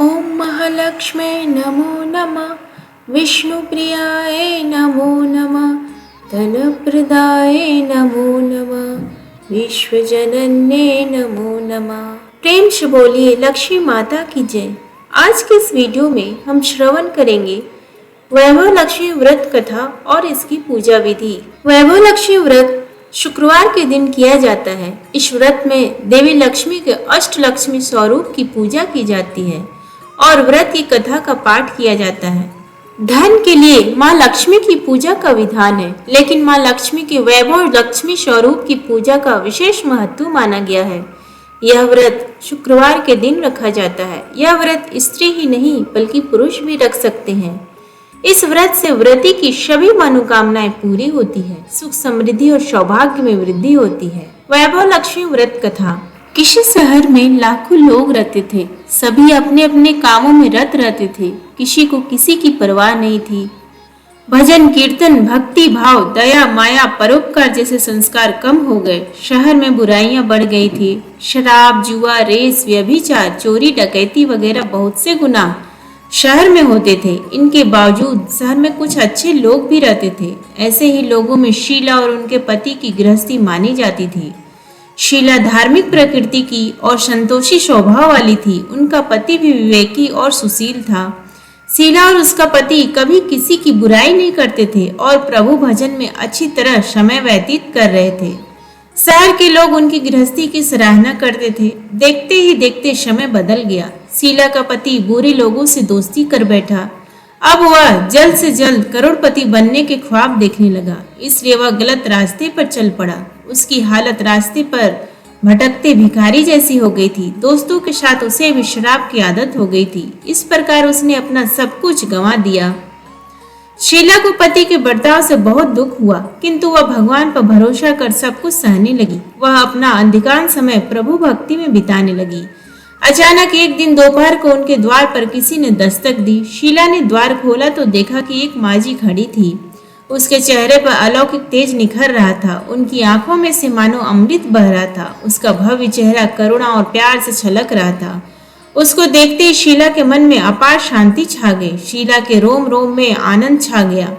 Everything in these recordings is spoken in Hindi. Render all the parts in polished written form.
ओम महालक्ष्मी नमो नमः, विष्णुप्रियाय नमो नमः, धनप्रदाय नमो नमः, विश्वजनन्ये नमो नमः। प्रेम से बोलिए लक्ष्मी माता की जय। आज के इस वीडियो में हम श्रवण करेंगे वैभव लक्ष्मी व्रत कथा और इसकी पूजा विधि। वैभव लक्ष्मी व्रत शुक्रवार के दिन किया जाता है। इस व्रत में देवी लक्ष्मी के अष्ट लक्ष्मी स्वरूप की पूजा की जाती है और व्रत की कथा का पाठ किया जाता है। धन के लिए माँ लक्ष्मी की पूजा का विधान है, लेकिन माँ लक्ष्मी के वैभव लक्ष्मी स्वरूप की पूजा का विशेष महत्व माना गया है। यह व्रत शुक्रवार के दिन रखा जाता है। यह व्रत स्त्री ही नहीं बल्कि पुरुष भी रख सकते हैं। इस व्रत से व्रती की सभी मनोकामनाएं पूरी होती है, सुख समृद्धि और सौभाग्य में वृद्धि होती है। वैभव लक्ष्मी व्रत कथा। किसी शहर में लाखों लोग रहते थे। सभी अपने अपने कामों में रत रहते थे। किसी को किसी की परवाह नहीं थी। भजन कीर्तन, भक्ति भाव, दया, माया, परोपकार जैसे संस्कार कम हो गए। शहर में बुराइयां बढ़ गई थी। शराब, जुआ, रेस, व्यभिचार, चोरी, डकैती वगैरह बहुत से गुनाह शहर में होते थे। इनके बावजूद शहर में कुछ अच्छे लोग भी रहते थे। ऐसे ही लोगों में शीला और उनके पति की गृहस्थी मानी जाती थी। शीला धार्मिक प्रकृति की और संतोषी स्वभाव वाली थी। उनका पति भी विवेकी और सुशील था। शीला और उसका पति कभी किसी की बुराई नहीं करते थे और प्रभु भजन में अच्छी तरह समय व्यतीत कर रहे थे। शहर के लोग उनकी गृहस्थी की सराहना करते थे। देखते ही देखते समय बदल गया। शीला का पति बुरे लोगों से दोस्ती कर बैठा। अब वह जल्द से जल्द करोड़पति बनने के ख्वाब देखने लगा, इसलिए वह गलत रास्ते पर चल पड़ा। उसकी हालत रास्ते पर भटकते भिखारी जैसी हो गई थी। दोस्तों के साथ उसे भी शराब की आदत हो गई थी। इस प्रकार उसने अपना सब कुछ गंवा दिया। शीला को पति के बर्ताव से बहुत दुख हुआ, किंतु वह भगवान पर भरोसा कर सब कुछ सहने लगी। वह अपना अधिकांश समय प्रभु भक्ति में बिताने लगी। अचानक एक दिन दोपहर को उनके द्वार पर किसी ने दस्तक दी। शीला ने द्वार खोला तो देखा कि एक माजी खड़ी थी। उसके चेहरे पर अलौकिक तेज निखर रहा था। उनकी आंखों में से मानो अमृत बह रहा था। उसका भव्य चेहरा करुणा और प्यार से छलक रहा था। उसको देखते ही शीला के मन में अपार शांति छा गई। शीला के रोम रोम में आनंद छा गया।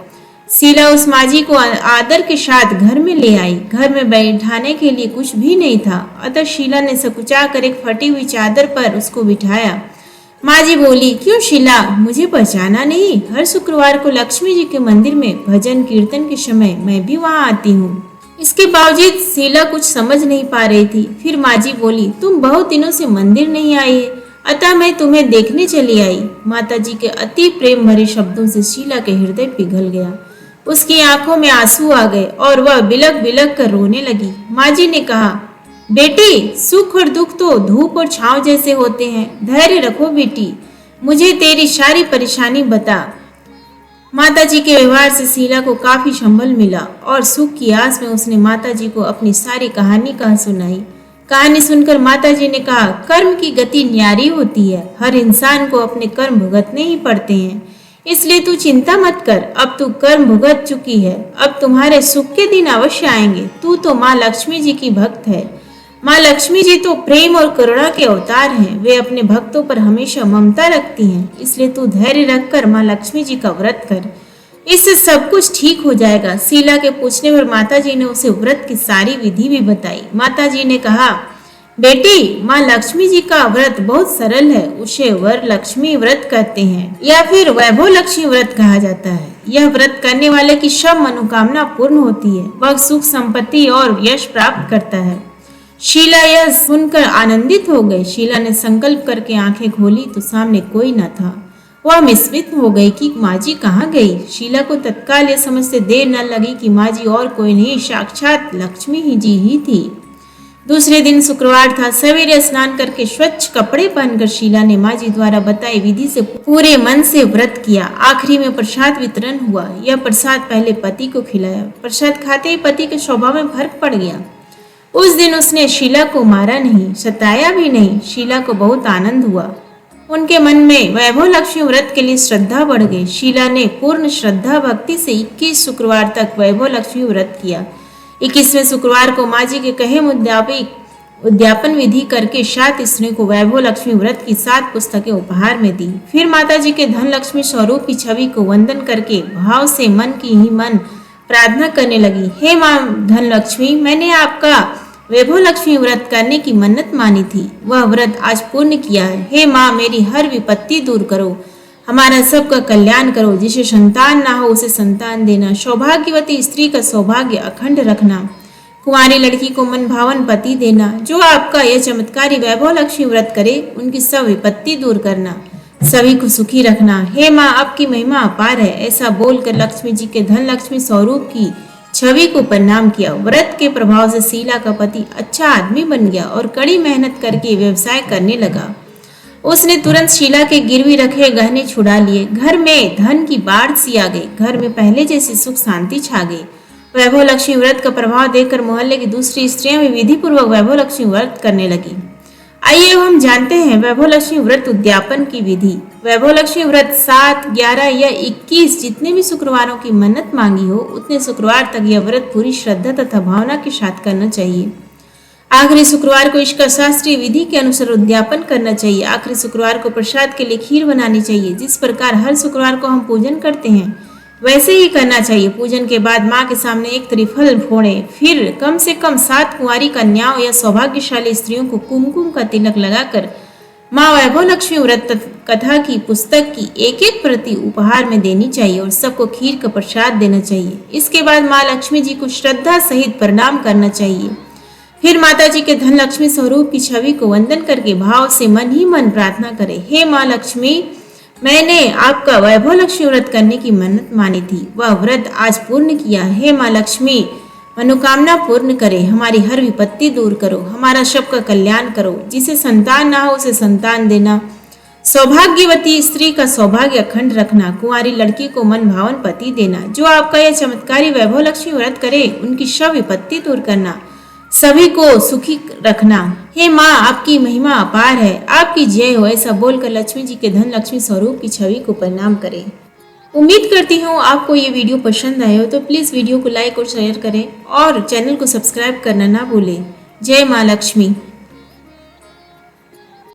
शीला उस माजी को आदर के साथ घर में ले आई। घर में बैठाने के लिए कुछ भी नहीं था, अतः शीला ने सकुचा कर एक फटी हुई चादर पर उसको बिठाया। माजी बोली, क्यों शीला, मुझे पहचाना नहीं? हर शुक्रवार को लक्ष्मी जी के मंदिर में भजन कीर्तन के समय मैं भी वहाँ आती हूँ। इसके बावजूद शीला कुछ समझ नहीं पा रही थी। फिर माजी बोली, तुम बहुत दिनों से मंदिर नहीं आई है, अतः मैं तुम्हें देखने चली आई। माता जी के अति प्रेम भरे शब्दों से शीला के हृदय पिघल गया। उसकी आंखों में आंसू आ गए और वह बिलक बिलक कर रोने लगी। माजी ने कहा, बेटी, सुख और दुख तो धूप और छांव जैसे होते हैं। धैर्य रखो बेटी, मुझे तेरी सारी परेशानी बता। माता जी के व्यवहार से शीला को काफी संबल मिला और सुख की आस में उसने माता जी को अपनी सारी कहानी कह सुनाई। कहानी सुनकर माता जी ने कहा, कर्म की गति न्यारी होती है। हर इंसान को अपने कर्म भुगतने ही पड़ते हैं, इसलिए तू चिंता मत कर। अब तू कर्म भुगत चुकी है, अब तुम्हारे सुख के दिन अवश्य आएंगे। तू तो माँ लक्ष्मी जी की भक्त है। माँ लक्ष्मी जी तो प्रेम और करुणा के अवतार हैं। वे अपने भक्तों पर हमेशा ममता रखती हैं, इसलिए तू धैर्य रखकर माँ लक्ष्मी जी का व्रत कर, इससे सब कुछ ठीक हो जाएगा। शीला के पूछने पर माता जी ने उसे व्रत की सारी विधि भी बताई। माता जी ने कहा, बेटी, माँ लक्ष्मी जी का व्रत बहुत सरल है। उसे वर लक्ष्मी व्रत कहते हैं या फिर वैभव लक्ष्मी व्रत कहा जाता है। यह व्रत करने वाले की सब मनोकामना पूर्ण होती है। वह सुख संपत्ति और यश प्राप्त करता है। शीला यह सुनकर आनंदित हो गई। शीला ने संकल्प करके आंखें खोली तो सामने कोई न था। वह विस्मित हो गई कि माजी कहाँ गई। शीला को तत्काल यह समझते देर न लगी कि माजी और कोई नहीं, साक्षात लक्ष्मी ही जी ही थी। दूसरे दिन शुक्रवार था। सवेरे स्नान करके स्वच्छ कपड़े पहनकर शीला ने माँ जी द्वारा बताई विधि से पूरे मन से व्रत किया। आखिरी में प्रसाद वितरण हुआ। यह प्रसाद पहले पति को खिलाया। प्रसाद खाते ही पति के स्वभाव में फर्क पड़ गया। उस दिन उसने शीला को मारा नहीं, सताया भी नहीं। शीला को बहुत आनंद हुआ। उनके मन में वैभव लक्ष्मी व्रत के लिए श्रद्धा बढ़ गई। शीला ने पूर्ण श्रद्धा भक्ति से 21 शुक्रवार तक वैभव लक्ष्मी व्रत किया। 21वें शुक्रवार को माँ जी के कहे मुताबिक उद्यापन विधि करके 7 स्त्रियों को वैभव लक्ष्मी व्रत की 7 पुस्तकें उपहार में दी। फिर माता जी के धन लक्ष्मी स्वरूप की छवि को वंदन करके भाव से मन की ही मन प्रार्थना करने लगी। हे माँ धन लक्ष्मी, मैंने आपका वैभव लक्ष्मी व्रत करने की मन्नत मानी थी, वह व्रत आज पूर्ण किया है। हे माँ, मेरी हर विपत्ति दूर करो, हमारा सबका कल्याण करो। जिसे संतान ना हो उसे संतान देना, सौभाग्यवती स्त्री का सौभाग्य अखंड रखना, कुंवारी लड़की को मन भावन पति देना। जो आपका यह चमत्कारी वैभव लक्ष्मी व्रत करे उनकी सब विपत्ति दूर करना, सभी को सुखी रखना। हे माँ, आपकी महिमा अपार है। ऐसा बोलकर लक्ष्मी जी के धन लक्ष्मी स्वरूप की छवि को प्रणाम किया। व्रत के प्रभाव से शीला का पति अच्छा आदमी बन गया और कड़ी मेहनत करके व्यवसाय करने लगा। उसने तुरंत शीला के गिरवी रखे गहने छुड़ा लिए। घर में धन की बाढ़ सी आ गई। घर में पहले जैसी सुख शांति छा गई। वैभव लक्ष्मी व्रत का प्रभाव देखकर मोहल्ले की दूसरी स्त्रियां भी विधि पूर्वक वैभव लक्ष्मी व्रत करने लगी। आइए अब हम जानते हैं वैभव लक्ष्मी व्रत उद्यापन की विधि। वैभव लक्ष्मी व्रत 7, 11 या 21 जितने भी शुक्रवारों की मन्नत मांगी हो उतने शुक्रवार तक यह व्रत पूरी श्रद्धा तथा भावना के साथ करना चाहिए। आखिरी शुक्रवार को इसका शास्त्रीय विधि के अनुसार उद्यापन करना चाहिए। आखिरी शुक्रवार को प्रसाद के लिए खीर बनानी चाहिए। जिस प्रकार हर शुक्रवार को हम पूजन करते हैं वैसे ही करना चाहिए। पूजन के बाद माँ के सामने एक त्रिफल फोड़े, फिर कम से कम 7 कुंवारी कन्याओं या सौभाग्यशाली स्त्रियों को कुमकुम का तिलक लगाकर माँ वैभव लक्ष्मी व्रत कथा की पुस्तक की एक एक प्रति उपहार में देनी चाहिए और सबको खीर का प्रसाद देना चाहिए। इसके बाद माँ लक्ष्मी जी को श्रद्धा सहित प्रणाम करना चाहिए। फिर माता जी के धन लक्ष्मी स्वरूप की छवि को वंदन करके भाव से मन ही मन प्रार्थना करें। हे माँ लक्ष्मी, मैंने आपका वैभव लक्ष्मी व्रत करने की मन्नत मानी थी, वह व्रत आज पूर्ण किया। हे माँ लक्ष्मी, मनोकामना पूर्ण करे, हमारी हर विपत्ति दूर करो, हमारा सबका कल्याण करो। जिसे संतान ना हो उसे संतान देना, सौभाग्यवती स्त्री का सौभाग्य अखंड रखना, कुंवारी लड़की को मन भावन पति देना। जो आपका यह चमत्कारी वैभव लक्ष्मी व्रत करे उनकी सब विपत्ति दूर करना, सभी को सुखी रखना। हे माँ, आपकी महिमा अपार है, आपकी जय हो। ऐसा बोलकर लक्ष्मी जी के धन लक्ष्मी स्वरूप की छवि को प्रणाम करें। उम्मीद करती हूँ आपको ये वीडियो पसंद आए हो, तो प्लीज़ वीडियो को लाइक और शेयर करें और चैनल को सब्सक्राइब करना ना भूलें। जय माँ लक्ष्मी।